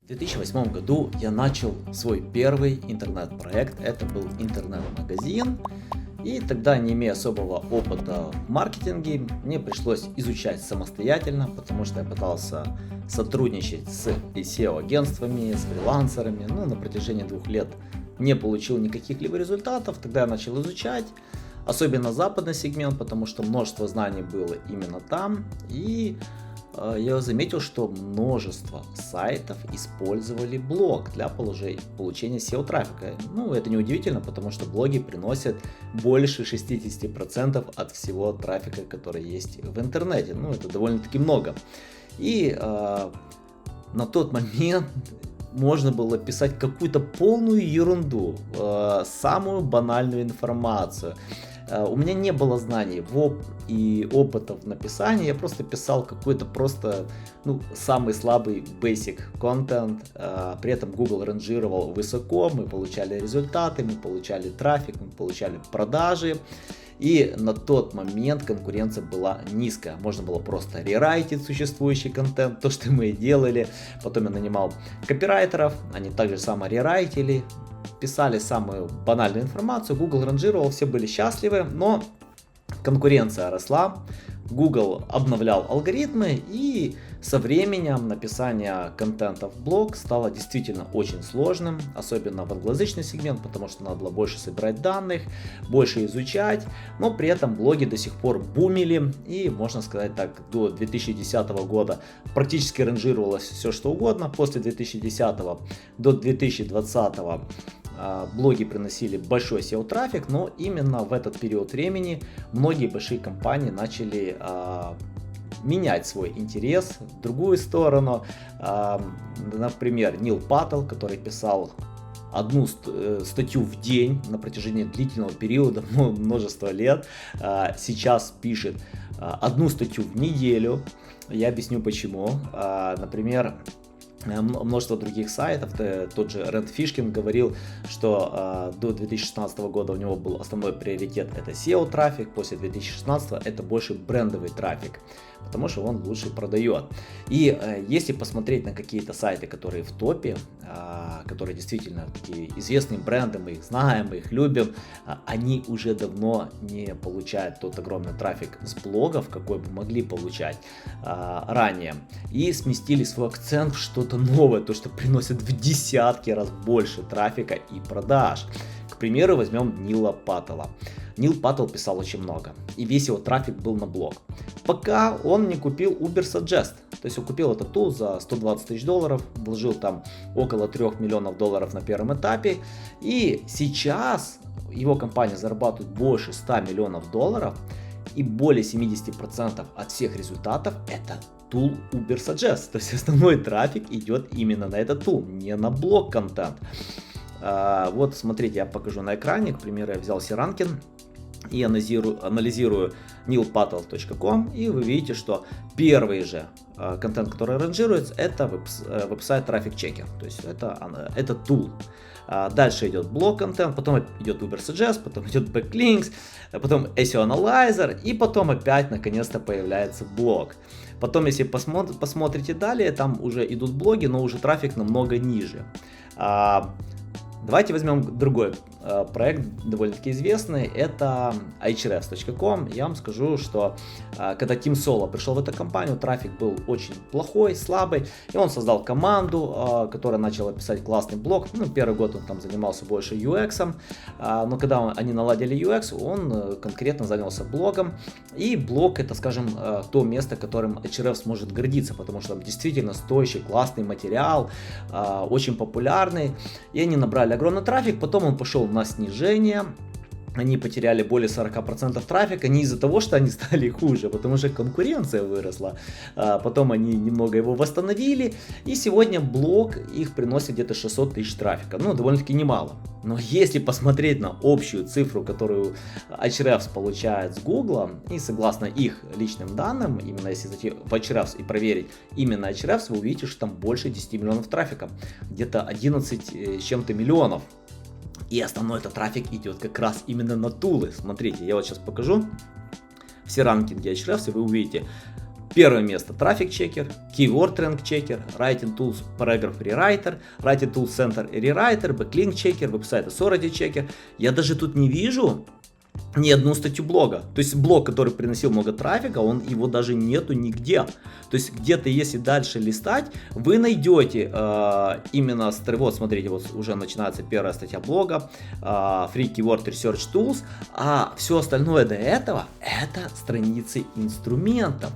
В 2008 году я начал свой первый интернет-проект. Это был интернет-магазин. И тогда, не имея особого опыта в маркетинге, мне пришлось изучать самостоятельно, потому что я пытался сотрудничать с SEO-агентствами, с фрилансерами. На протяжении 2 лет не получил никаких либо результатов. Тогда я начал изучать, особенно западный сегмент, потому что множество знаний было именно там. И я заметил, что множество сайтов использовали блог для получения SEO-трафика. Это не удивительно, потому что блоги приносят больше 60% от всего трафика, который есть в интернете. Это довольно-таки много. И на тот момент можно было писать какую-то полную ерунду, самую банальную информацию. У меня не было знаний и опыта в написании, я просто писал какой-то самый слабый basic content, при этом Google ранжировал высоко, мы получали результаты, мы получали трафик, мы получали продажи. И на тот момент конкуренция была низкая. Можно было просто рерайтить существующий контент, то, что мы и делали. Потом я нанимал копирайтеров, они также само рерайтили, писали самую банальную информацию, Google ранжировал, все были счастливы, но конкуренция росла, Google обновлял алгоритмы, и со временем написание контента в блог стало действительно очень сложным, особенно в англоязычный сегмент, потому что надо было больше собирать данных, больше изучать, но при этом блоги до сих пор бумили, и можно сказать так, до 2010 года практически ранжировалось все что угодно, после 2010 до 2020 блоги приносили большой SEO-трафик, но именно в этот период времени многие большие компании начали менять свой интерес в другую сторону. Например, Нил Паттел, который писал одну статью в день на протяжении длительного периода, множество лет, сейчас пишет одну статью в неделю. Я объясню почему. Например, множество других сайтов, тот же Рэнд Фишкин говорил, что до 2016 года у него был основной приоритет это SEO трафик, после 2016 это больше брендовый трафик, потому что он лучше продает. И если посмотреть на какие-то сайты, которые в топе, которые действительно такие известные бренды, мы их знаем, мы их любим, они уже давно не получают тот огромный трафик с блогов, какой бы могли получать ранее, и сместили свой акцент в что-то новое, то, что приносит в десятки раз больше трафика и продаж. К примеру, возьмем Нила Паттела. Нил Паттел писал очень много, и весь его трафик был на блог, пока он не купил Ubersuggest. То есть он купил этот тул за $120 тысяч, вложил там около $3 миллионов на первом этапе, и сейчас его компания зарабатывает больше $100 миллионов, и более 70% от всех результатов это тул Ubersuggest. То есть основной трафик идет именно на этот тул, не на блог контент. Вот смотрите, я покажу на экране, к примеру, я взял Сиранкин и анализирую nilpatel.com, и вы видите, что первый же контент, который ранжируется, это веб-сайт Traffic Checker, то есть это тул. Дальше идет блог контент, потом идет Ubersuggest, потом идет Backlinks, потом SEO Analyzer, и потом опять наконец-то появляется блог. Потом, если посмотрите далее, там уже идут блоги, но уже трафик намного ниже. Давайте возьмем другой проект, довольно-таки известный, это Ahrefs.com. Я вам скажу, что когда Тим Соло пришел в эту компанию, трафик был очень плохой, слабый, и он создал команду, которая начала писать классный блог. Первый год он там занимался больше UX, но когда они наладили UX, он конкретно занялся блогом, и блог это, скажем, то место, которым Ahrefs может гордиться, потому что там действительно стоящий, классный материал, очень популярный, и они набрали огромный трафик, потом он пошел на снижение, они потеряли более 40% трафика не из-за того, что они стали хуже, потому что конкуренция выросла, потом они немного его восстановили, и сегодня блог их приносит где-то 600 тысяч трафика, довольно-таки немало. Но если посмотреть на общую цифру, которую Ahrefs получает с Google, и согласно их личным данным, именно если зайти в Ahrefs и проверить именно Ahrefs, вы увидите, что там больше 10 миллионов трафика, где-то 11 с чем-то миллионов. И основной этот трафик идет как раз именно на тулы. Смотрите, я вот сейчас покажу все ранкинги Ahrefs, и вы увидите Первое место Traffic Checker, Keyword Rank Checker, Writing Tools Paragraph Rewriter, Writing Tools Center Rewriter, Backlink Checker, Website Authority Checker. Я даже тут не вижу ни одну статью блога. То есть блог, который приносил много трафика, его даже нету нигде. То есть где-то, если дальше листать, вы найдете именно, вот смотрите, вот уже начинается первая статья блога, Free Keyword Research Tools, а все остальное до этого это страницы инструментов.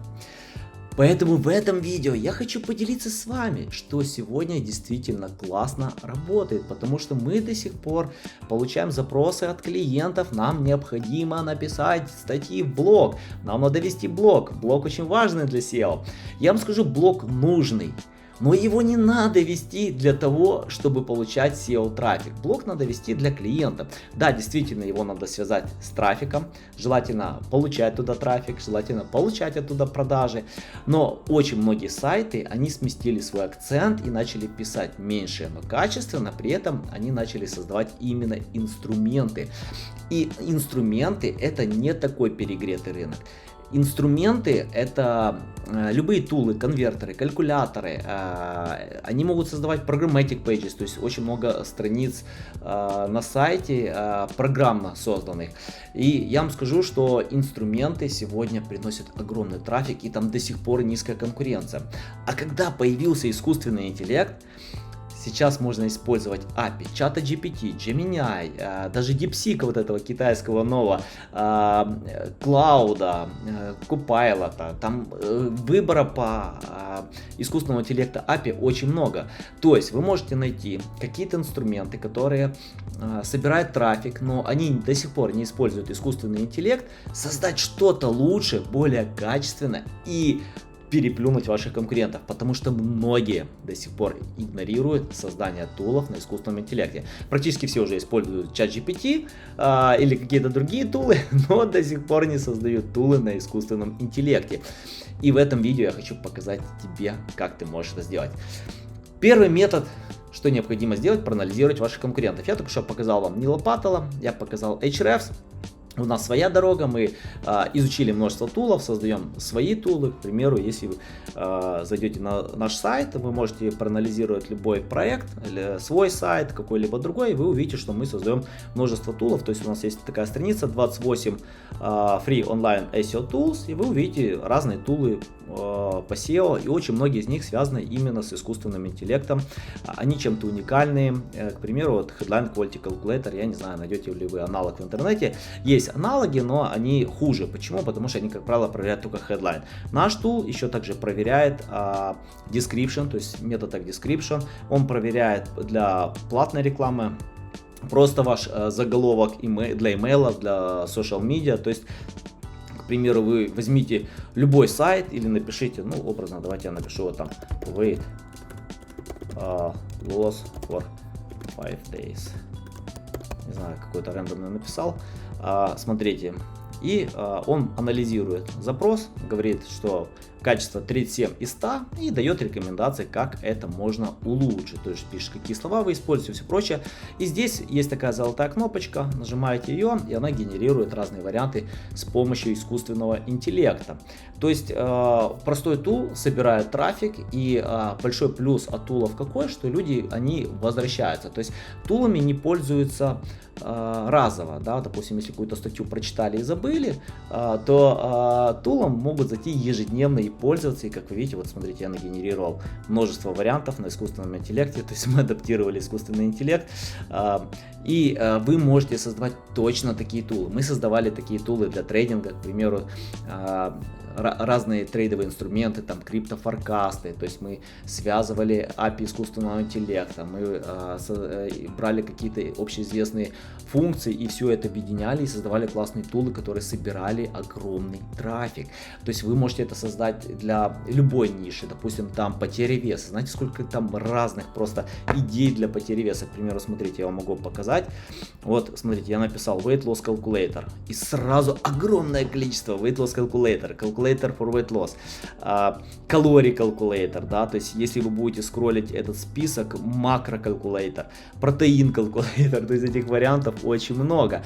Поэтому в этом видео я хочу поделиться с вами, что сегодня действительно классно работает, потому что мы до сих пор получаем запросы от клиентов, нам необходимо написать статьи в блог, нам надо вести блог, блог очень важный для SEO. Я вам скажу, блог нужный. Но его не надо вести для того, чтобы получать SEO трафик. Блог надо вести для клиентов. Да, действительно, его надо связать с трафиком. Желательно получать туда трафик, желательно получать оттуда продажи. Но очень многие сайты, они сместили свой акцент и начали писать меньше, но качественно. При этом они начали создавать именно инструменты. И инструменты это не такой перегретый рынок. Инструменты это любые тулы, конвертеры, калькуляторы, они могут создавать programmatic pages, то есть очень много страниц на сайте программно созданных. И я вам скажу, что инструменты сегодня приносят огромный трафик и там до сих пор низкая конкуренция. А когда появился искусственный интеллект, сейчас можно использовать API, чата GPT, Gemini, даже DeepSeek вот этого китайского нового, Клауда, Copilot, там выбора по искусственному интеллекту API очень много. То есть вы можете найти какие-то инструменты, которые собирают трафик, но они до сих пор не используют искусственный интеллект, создать что-то лучше, более качественно и переплюнуть ваших конкурентов, потому что многие до сих пор игнорируют создание тулов на искусственном интеллекте. Практически все уже используют чат GPT или какие-то другие тулы, но до сих пор не создают тулы на искусственном интеллекте. И в этом видео я хочу показать тебе, как ты можешь это сделать. Первый метод, что необходимо сделать, проанализировать ваших конкурентов. Я только что показал вам Нила Паттела, я показал Ahrefs. У нас своя дорога, мы изучили множество тулов, создаем свои тулы. К примеру, если вы зайдете на наш сайт, вы можете проанализировать любой проект, или свой сайт, какой-либо другой, и вы увидите, что мы создаем множество тулов. То есть у нас есть такая страница 28 Free Online SEO Tools, и вы увидите разные тулы по SEO, и очень многие из них связаны именно с искусственным интеллектом. Они чем-то уникальные. К примеру, вот Headline Quality Calculator, я не знаю, найдете ли вы аналог в интернете. Есть аналоги, но они хуже. Почему? Потому что они, как правило, проверяют только headline. Наш тул еще также проверяет description, то есть метод tag description. Он проверяет для платной рекламы просто ваш заголовок для имейлов, для social media. То есть, к примеру, вы возьмите любой сайт или напишите, ну, образно, давайте я напишу вот там wait loss for 5 days. Не знаю, какой-то рандомный написал. Смотрите, и он анализирует запрос, говорит, что качество 37 из 100 и дает рекомендации, как это можно улучшить. То есть пишет, какие слова вы используете, все прочее. И здесь есть такая золотая кнопочка, нажимаете ее, и она генерирует разные варианты с помощью искусственного интеллекта. То есть простой тул собирает трафик, и большой плюс от тулов какой, что люди, они возвращаются. То есть тулами не пользуются разово, да, допустим, если какую-то статью прочитали и забыли, то тулом могут зайти ежедневно и пользоваться. И как вы видите, вот смотрите, я нагенерировал множество вариантов на искусственном интеллекте, то есть мы адаптировали искусственный интеллект, и вы можете создавать точно такие тулы. Мы создавали такие тулы для трейдинга, к примеру, разные трейдовые инструменты, там криптофоркасты, то есть мы связывали API искусственного интеллекта, мы брали какие-то общеизвестные функции и все это объединяли и создавали классные тулы, которые собирали огромный трафик. То есть вы можете это создать для любой ниши, допустим, там потеря веса. Знаете, сколько там разных просто идей для потери веса. К примеру, смотрите, я вам могу показать. Вот, смотрите, я написал Weight Loss Calculator, и сразу огромное количество Weight Loss Calculator calculator for weight loss, calorie calculator, да, то есть если вы будете скроллить этот список, макрокалькулятор, протеин калькулятор, то есть этих вариантов очень много.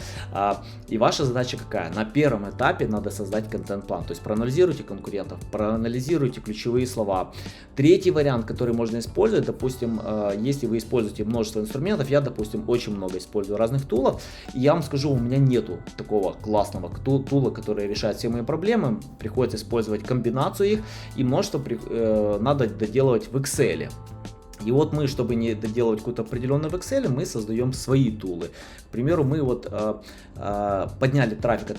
И ваша задача какая? На первом этапе надо создать контент-план, то есть проанализируйте конкурентов, проанализируйте ключевые слова. Третий вариант, который можно использовать, допустим, если вы используете множество инструментов, я, допустим, очень много использую разных тулов, и я вам скажу, у меня нету такого классного тула, который решает все мои проблемы, приходится использовать комбинацию их, и множество надо доделывать в Excel. И вот мы, чтобы не доделывать какую-то определенную в Excel, мы создаем свои тулы. К примеру, мы вот подняли трафик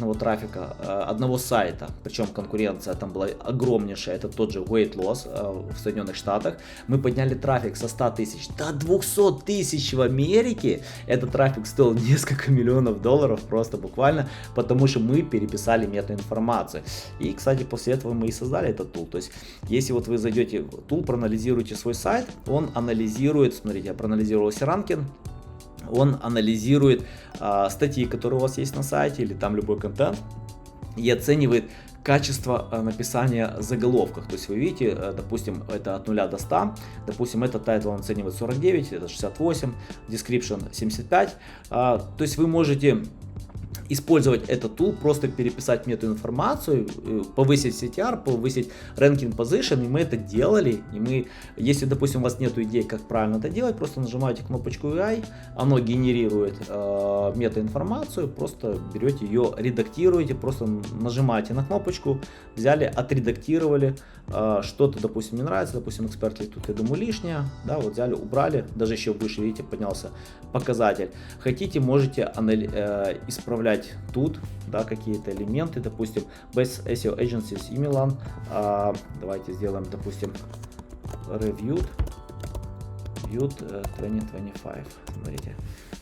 одного сайта, причем конкуренция там была огромнейшая, это тот же Weight Loss в Соединенных Штатах. Мы подняли трафик со 100 тысяч до 200 тысяч в Америке. Этот трафик стоил несколько миллионов долларов, просто буквально, потому что мы переписали метаинформацию. И, кстати, после этого мы и создали этот тул. То есть, если вот вы зайдете в тул, проанализируете свой сайт, он анализирует, смотрите, я проанализировал Сиранкин, он анализирует статьи, которые у вас есть на сайте, или там любой контент, и оценивает качество написания заголовков. То есть вы видите, допустим, это от 0 до 100, допустим, этот тайтл он оценивает 49, это 68, description 75, то есть вы можете использовать этот тул, просто переписать метаинформацию, повысить CTR, повысить ranking position, и мы это делали. И мы, если, допустим, у вас нет идей, как правильно это делать, просто нажимаете кнопочку AI, оно генерирует метаинформацию, просто берете ее, редактируете, просто нажимаете на кнопочку, взяли, отредактировали, что-то, допустим, не нравится, допустим, эксперт тут, я думаю, лишнее, да, вот взяли, убрали, даже еще выше, видите, поднялся показатель. Хотите, можете исправлять тут, да, какие-то элементы, допустим, Best SEO Agencies и Milan, давайте сделаем, допустим, Reviewed 2025, смотрите.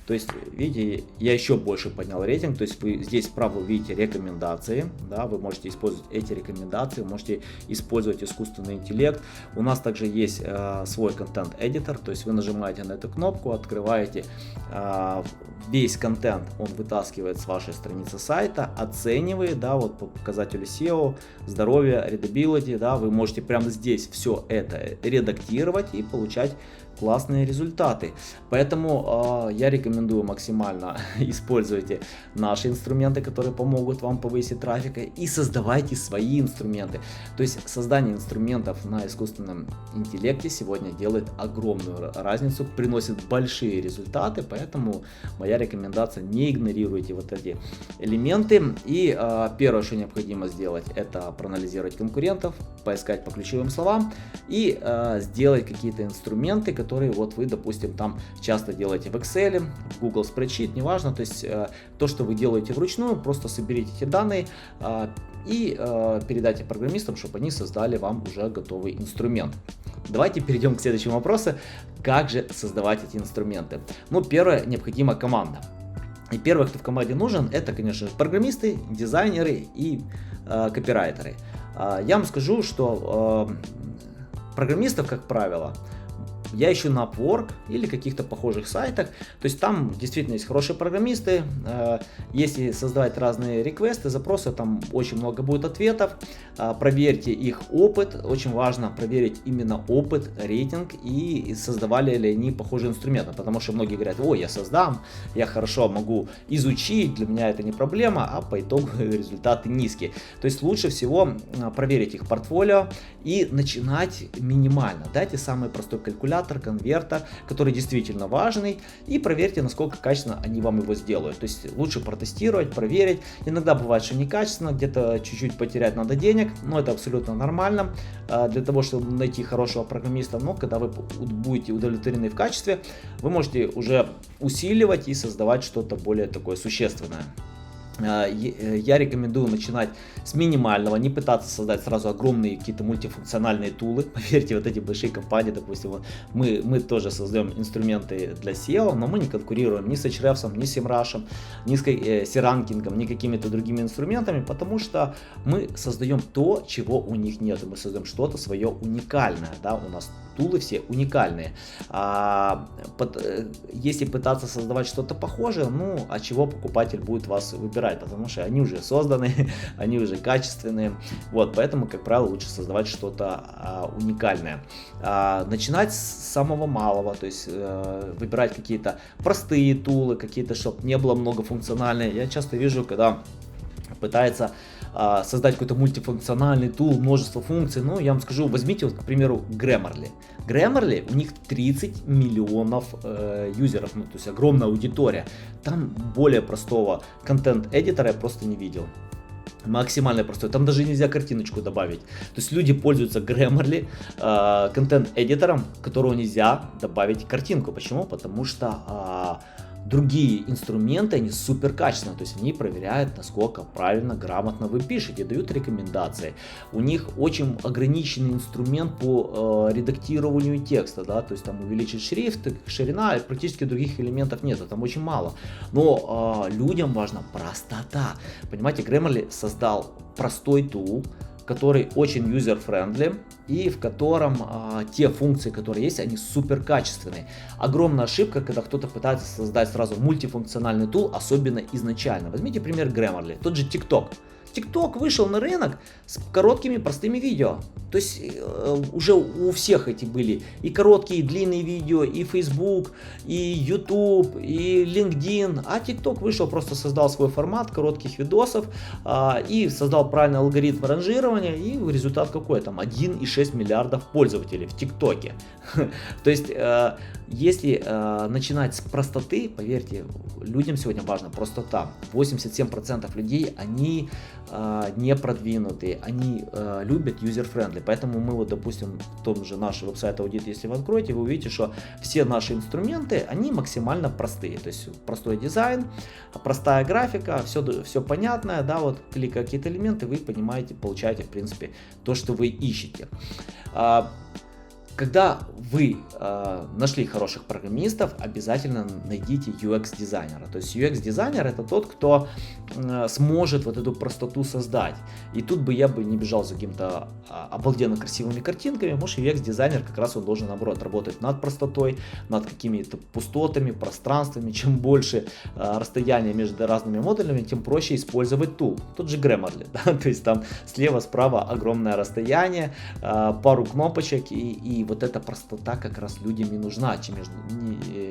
То есть, видите, я еще больше поднял рейтинг, то есть вы здесь справа видите рекомендации, да, вы можете использовать эти рекомендации, можете использовать искусственный интеллект. У нас также есть свой контент-эдитор, то есть вы нажимаете на эту кнопку, открываете весь контент, он вытаскивает с вашей страницы сайта, оценивает, да, вот по показателю SEO, здоровье, readability, да, вы можете прямо здесь все это редактировать и получать классные результаты. Поэтому я рекомендую максимально используйте наши инструменты, которые помогут вам повысить трафик, и создавайте свои инструменты. То есть создание инструментов на искусственном интеллекте сегодня делает огромную разницу, приносит большие результаты, поэтому моя рекомендация: не игнорируйте вот эти элементы. И первое, что необходимо сделать, это проанализировать конкурентов, поискать по ключевым словам и сделать какие-то инструменты, которые вот вы, допустим, там часто делаете в Excel, в Google Spreadsheet, неважно, то есть то, что вы делаете вручную, просто соберите эти данные и передайте программистам, чтобы они создали вам уже готовый инструмент. Давайте перейдем к следующему вопросу: как же создавать эти инструменты? Ну, первое, необходима команда. И первый, кто в команде нужен, это, конечно же, программисты, дизайнеры и копирайтеры. Я вам скажу, что программистов, как правило, я ищу на Upwork или каких-то похожих сайтах, то есть там действительно есть хорошие программисты, если создавать разные реквесты, запросы, там очень много будет ответов, проверьте их опыт, очень важно проверить именно опыт, рейтинг и создавали ли они похожие инструменты, потому что многие говорят: ой, я создам, я хорошо могу изучить, для меня это не проблема, а по итогу результаты низкие. То есть лучше всего проверить их портфолио и начинать минимально, дайте самый простой калькулятор, конвертер, который действительно важный, и проверьте, насколько качественно они вам его сделают. То есть лучше протестировать, проверить. Иногда бывает, что некачественно, где-то чуть-чуть потерять надо денег, но это абсолютно нормально для того, чтобы найти хорошего программиста. Но когда вы будете удовлетворены в качестве, вы можете уже усиливать и создавать что-то более такое существенное. Я рекомендую начинать с минимального, не пытаться создать сразу огромные какие-то мультифункциональные тулы. Поверьте, вот эти большие компании, допустим, мы тоже создаем инструменты для SEO, но мы не конкурируем ни с Ahrefs, ни с SEMrush, ни с Сиранкингом, ни какими-то другими инструментами, потому что мы создаем то, чего у них нет. Мы создаем что-то свое уникальное, да, у нас тулы все уникальные. Если пытаться создавать что-то похожее, ну, от чего покупатель будет вас выбирать, потому что они уже созданы, они уже качественные, вот, поэтому, как правило, лучше создавать что-то уникальное. Начинать с самого малого, то есть выбирать какие-то простые тулы, какие-то, чтобы не было многофункциональные. Я часто вижу, когда пытается создать какой-то мультифункциональный тул, множество функций. Ну, я вам скажу, возьмите, вот, к примеру, Grammarly. Grammarly, у них 30 миллионов юзеров, ну, то есть огромная аудитория. Там более простого контент-эдитора я просто не видел. Максимально простой. Там даже нельзя картиночку добавить. То есть люди пользуются Grammarly контент-эдитором, которого нельзя добавить картинку. Почему? Потому что другие инструменты, они супер качественные, то есть они проверяют, насколько правильно, грамотно вы пишете, дают рекомендации. У них очень ограниченный инструмент по редактированию текста, да, то есть там увеличить шрифт, ширина, практически других элементов нет, там очень мало. Но людям важна простота. Понимаете, Grammarly создал простой тул, который очень user-friendly и в котором те функции, которые есть, они супер качественные. Огромная ошибка, когда кто-то пытается создать сразу мультифункциональный тул, особенно изначально. Возьмите пример Grammarly, тот же TikTok. TikTok вышел на рынок с короткими простыми видео. То есть уже у всех эти были и короткие, и длинные видео, и Facebook, и YouTube, и LinkedIn. А TikTok вышел, просто создал свой формат коротких видосов и создал правильный алгоритм ранжирования. И результат какой? Там 1,6 миллиардов пользователей в ТикТоке. То есть если начинать с простоты, поверьте, людям сегодня важна простота. 87% людей, они не продвинутые, они любят user-friendly. Поэтому мы вот, допустим, в том же наш веб-сайт аудит, если вы откроете, вы увидите, что все наши инструменты, они максимально простые. То есть простой дизайн, простая графика, все понятное, да, вот кликая какие-то элементы, вы понимаете, получаете, в принципе, то, что вы ищете. Когда вы нашли хороших программистов, обязательно найдите UX-дизайнера. То есть UX-дизайнер — это тот, кто сможет вот эту простоту создать. И тут бы я не бежал за какими-то обалденно красивыми картинками, потому что UX-дизайнер как раз он должен, наоборот, работать над простотой, над какими-то пустотами, пространствами. Чем больше расстояние между разными модулями, тем проще использовать тул. Тот же Grammarly, да? То есть там слева-справа огромное расстояние, пару кнопочек, и вот эта простота как раз людям и нужна, чем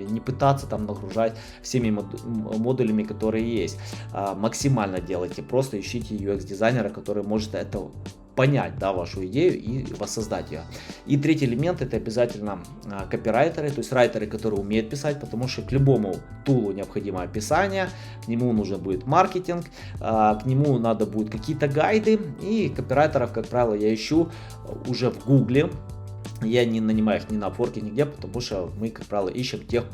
не пытаться там нагружать всеми модулями, которые есть. Максимально делайте, просто ищите UX-дизайнера, который может это понять, да, вашу идею и воссоздать ее. И третий элемент — это обязательно копирайтеры, то есть райтеры, которые умеют писать, потому что к любому тулу необходимо описание, к нему нужен будет маркетинг, к нему надо будет какие-то гайды, и копирайтеров, как правило, я ищу уже в Гугле. Я не нанимаю их ни на Upwork, нигде, потому что мы, как правило, ищем тех,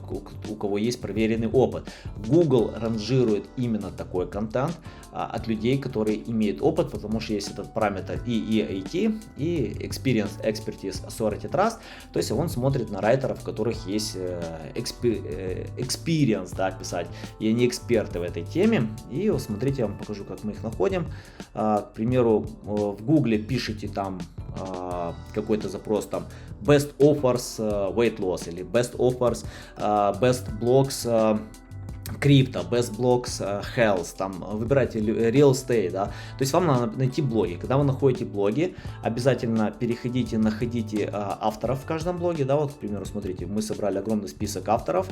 у кого есть проверенный опыт. Google ранжирует именно такой контент от людей, которые имеют опыт, потому что есть этот параметр и EAT, и Experience, Expertise, Authority, Trust. То есть он смотрит на райтеров, у которых есть experience, да, писать, и они эксперты в этой теме. И вот смотрите, я вам покажу, как мы их находим. К примеру, в Google пишите там какой-то запрос, там best offers weight loss или best offers best blogs крипто, best blogs health, там выбирайте real estate, да, то есть вам надо найти блоги. Когда вы находите блоги, обязательно переходите, находите авторов в каждом блоге, да, вот, к примеру, смотрите, мы собрали огромный список авторов.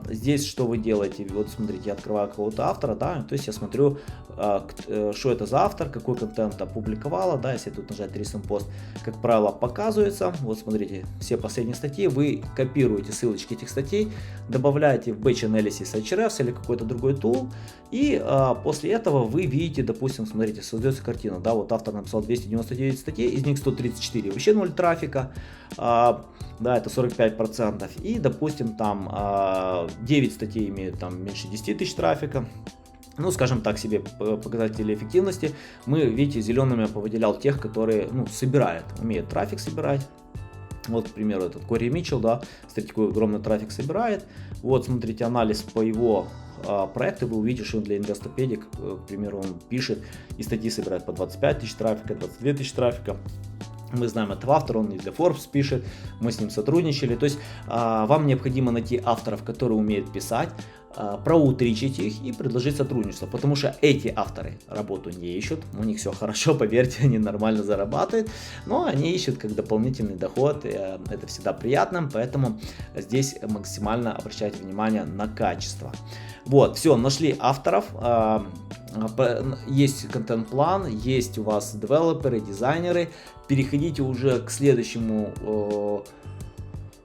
Здесь что вы делаете? Вот смотрите, я открываю какого-то автора, да, то есть я смотрю, что это за автор, какой контент опубликовала, да, если тут нажать Recent Post, как правило, показывается. Вот смотрите, все последние статьи, вы копируете ссылочки этих статей, добавляете в Batch Analysis Ahrefs или какой-то другой тул, и после этого вы видите, допустим, смотрите, создается картина, да, вот автор написал 299 статей, из них 134 вообще 0 трафика, да, это 45%, и, допустим, там 9 статей имеют там меньше 10 тысяч трафика. Ну, скажем так, себе показатели эффективности. Мы, видите, зелеными я повыделял тех, которые, ну, собирают, умеют трафик собирать. Вот, к примеру, этот Кори Митчелл, да, смотрите, какой огромный трафик собирает. Вот, смотрите, анализ по его проекту, вы увидите, что он для Investopedia, к примеру, он пишет, и статьи собирает по 25 тысяч трафика, 22 тысячи трафика. Мы знаем этого автора, он и для Forbes пишет, мы с ним сотрудничали. То есть вам необходимо найти авторов, которые умеют писать, проутричить их и предложить сотрудничество, потому что эти авторы работу не ищут, у них все хорошо, поверьте, они нормально зарабатывают, но они ищут как дополнительный доход, и это всегда приятно, поэтому здесь максимально обращайте внимание на качество. Вот, все, нашли авторов, есть контент-план, есть у вас девелоперы, дизайнеры, переходите уже к следующему,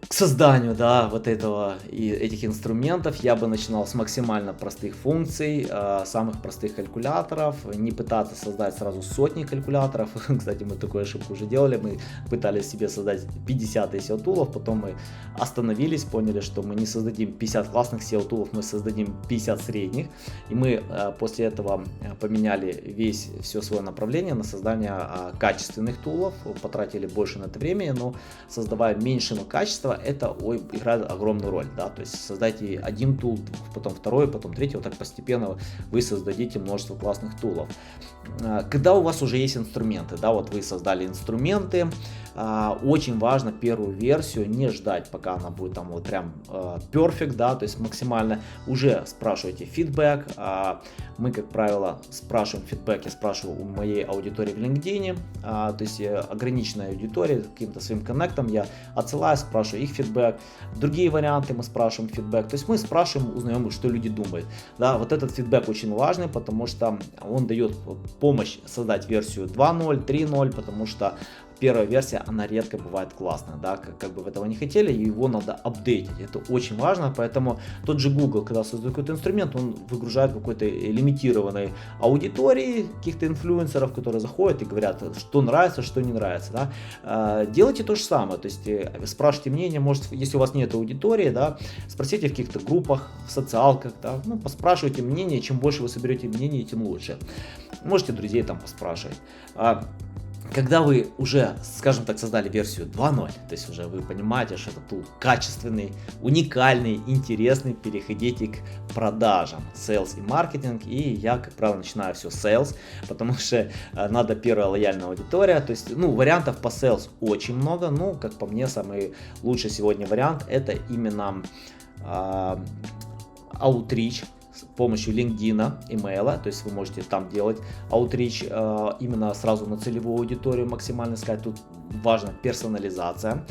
к созданию, да, вот этого и этих инструментов. Я бы начинал с максимально простых функций, самых простых калькуляторов, не пытаться создать сразу сотни калькуляторов. Кстати, мы такую ошибку уже делали, мы пытались себе создать 50 SEO-тулов, потом мы остановились, поняли, что мы не создадим 50 классных SEO-тулов, мы создадим 50 средних, и мы после этого поменяли все свое направление на создание качественных тулов, потратили больше на это времени, но создавая меньше, но качество, это играет огромную роль, да, то есть создайте один тул, потом второй, потом третий, вот так постепенно вы создадите множество классных тулов. Когда у вас уже есть инструменты, да, вот вы создали инструменты, очень важно первую версию не ждать, пока она будет там вот прям perfect, да, то есть максимально уже спрашивайте фидбэк. Мы, как правило, спрашиваем фидбэк, я спрашиваю у моей аудитории в LinkedIn, то есть ограниченная аудитория, каким-то своим коннектом я отсылаю, спрашиваю их фидбэк. Другие варианты мы спрашиваем фидбэк, то есть мы спрашиваем, узнаем, что люди думают. Да, вот этот фидбэк очень важный, потому что он дает помощь создать версию 2.0, 3.0, потому что первая версия, она редко бывает классная, да, как бы вы этого не хотели, его надо апдейтить, это очень важно, поэтому тот же Google, когда создает какой-то инструмент, он выгружает какой-то лимитированной аудитории, каких-то инфлюенсеров, которые заходят и говорят, что нравится, что не нравится, да. Делайте то же самое, то есть спрашивайте мнение, может, если у вас нет аудитории, да, спросите в каких-то группах, в социалках, да, ну, поспрашивайте мнение, чем больше вы соберете мнений, тем лучше. Можете друзей там поспрашивать. Когда вы уже, скажем так, создали версию 2.0, то есть уже вы понимаете, что это тул качественный, уникальный, интересный, переходите к продажам, sales и маркетинг, и я, как правило, начинаю все с sales, потому что надо первая лояльная аудитория, то есть, ну, вариантов по sales очень много, ну, как по мне, самый лучший сегодня вариант, это именно Outreach, с помощью LinkedIn, имейла, то есть вы можете там делать Outreach именно сразу на целевую аудиторию, максимально сказать, тут важна персонализация.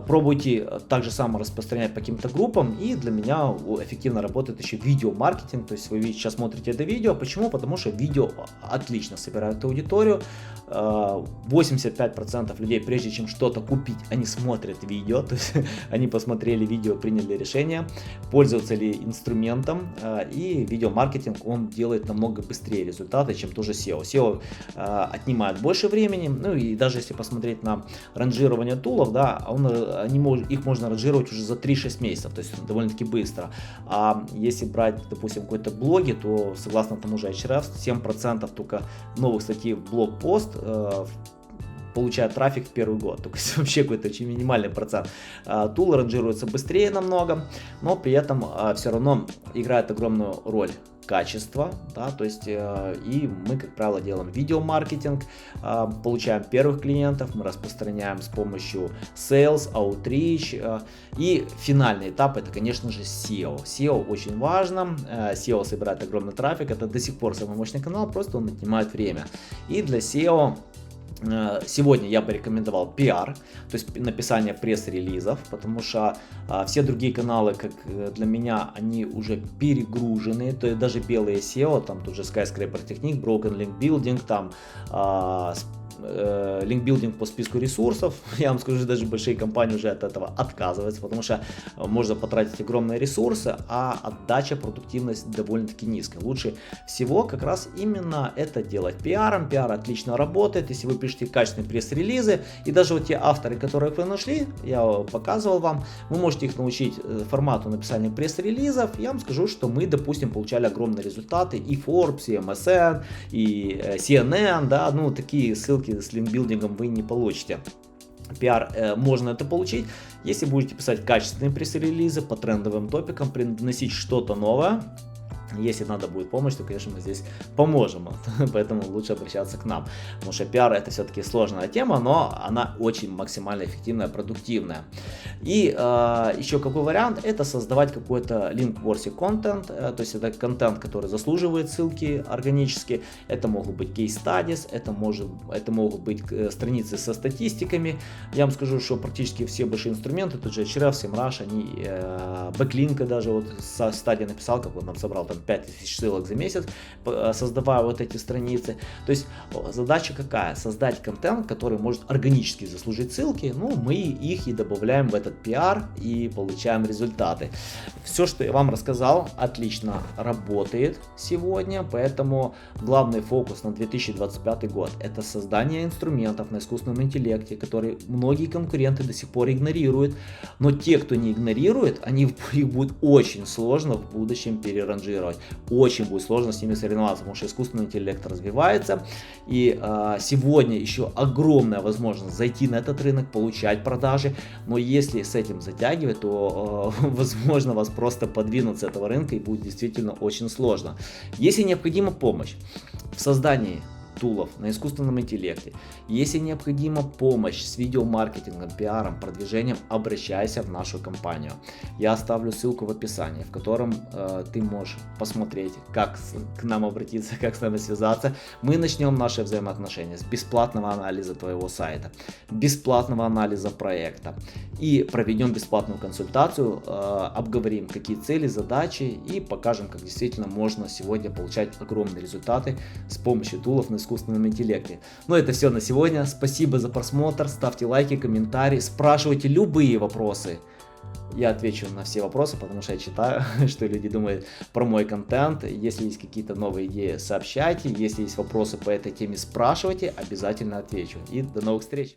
Пробуйте так же само распространять по каким-то группам, и для меня эффективно работает еще видеомаркетинг, то есть вы сейчас смотрите это видео, почему? Потому что видео отлично собирает аудиторию, 85% людей, прежде чем что-то купить, они смотрят видео, то есть они посмотрели видео, приняли решение, пользоваться ли инструментом, и видеомаркетинг, он делает намного быстрее результаты, чем тоже SEO. SEO отнимает больше времени, ну и даже если посмотреть на ранжирование тулов, да, их можно ранжировать уже за 3-6 месяцев, то есть довольно-таки быстро. А если брать, допустим, какой-то блоги, то согласно тому же Ahrefs, 7% только новых статей в блог-пост получает трафик в первый год, только вообще какой-то очень минимальный процент. Тул ранжируется быстрее намного, но при этом все равно играет огромную роль качество, да, то есть и мы, как правило, делаем видеомаркетинг, получаем первых клиентов, мы распространяем с помощью Sales, Outreach, и финальный этап — это, конечно же, SEO. SEO очень важно, SEO собирает огромный трафик, это до сих пор самый мощный канал, просто он отнимает время. И для SEO сегодня я бы рекомендовал PR, то есть написание пресс-релизов, потому что все другие каналы, как для меня, они уже перегружены, то есть даже белые SEO, там тут же Skyscraper Technique, Broken Link Building, там линкбилдинг по списку ресурсов, я вам скажу, даже большие компании уже от этого отказываются, потому что можно потратить огромные ресурсы, а отдача, продуктивность довольно-таки низкая. Лучше всего как раз именно это делать пиаром. Пиар отлично работает, если вы пишете качественные пресс-релизы, и даже вот те авторы, которых вы нашли, я показывал вам, вы можете их научить формату написания пресс-релизов. Я вам скажу, что мы, допустим, получали огромные результаты и Forbes, и MSN, и CNN, да, ну такие ссылки с линкбилдингом вы не получите. PR можно это получить, если будете писать качественные пресс-релизы по трендовым топикам, приносить что-то новое. Если надо будет помощь, то, конечно, мы здесь поможем, поэтому лучше обращаться к нам, потому что пиар это все-таки сложная тема, но она очень максимально эффективная, продуктивная. И еще какой вариант, это создавать какой-то link-worthy контент, то есть это контент, который заслуживает ссылки органически, это могут быть case studies, это могут быть страницы со статистиками. Я вам скажу, что практически все большие инструменты, тот же Ahrefs, SEMrush, они бэклинка даже, вот Стадия написал, как он нам собрал там 5000 ссылок за месяц, создавая вот эти страницы. То есть задача какая? Создать контент, который может органически заслужить ссылки, ну мы их и добавляем в этот пиар и получаем результаты. Все, что я вам рассказал, отлично работает сегодня, поэтому главный фокус на 2025 год это создание инструментов на искусственном интеллекте, которые многие конкуренты до сих пор игнорируют, но те, кто не игнорирует, их будет очень сложно в будущем переранжировать. Очень будет сложно с ними соревноваться, потому что искусственный интеллект развивается, и сегодня еще огромная возможность зайти на этот рынок, получать продажи, но если с этим затягивать, то возможно вас просто подвинут с этого рынка и будет действительно очень сложно. Если необходима помощь в создании тулов на искусственном интеллекте, если необходима помощь с видеомаркетингом, пиаром, продвижением, обращайся в нашу компанию. Я оставлю ссылку в описании, в котором ты можешь посмотреть, как к нам обратиться, как с нами связаться. Мы начнем наши взаимоотношения с бесплатного анализа твоего сайта, бесплатного анализа проекта и проведем бесплатную консультацию, обговорим, какие цели, задачи и покажем, как действительно можно сегодня получать огромные результаты с помощью тулов на искусственном интеллекте. Ну это все на сегодня. Спасибо за просмотр. Ставьте лайки, комментарии, спрашивайте любые вопросы. Я отвечу на все вопросы, потому что я читаю, что люди думают про мой контент. Если есть какие-то новые идеи, сообщайте. Если есть вопросы по этой теме, спрашивайте. Обязательно отвечу. И до новых встреч.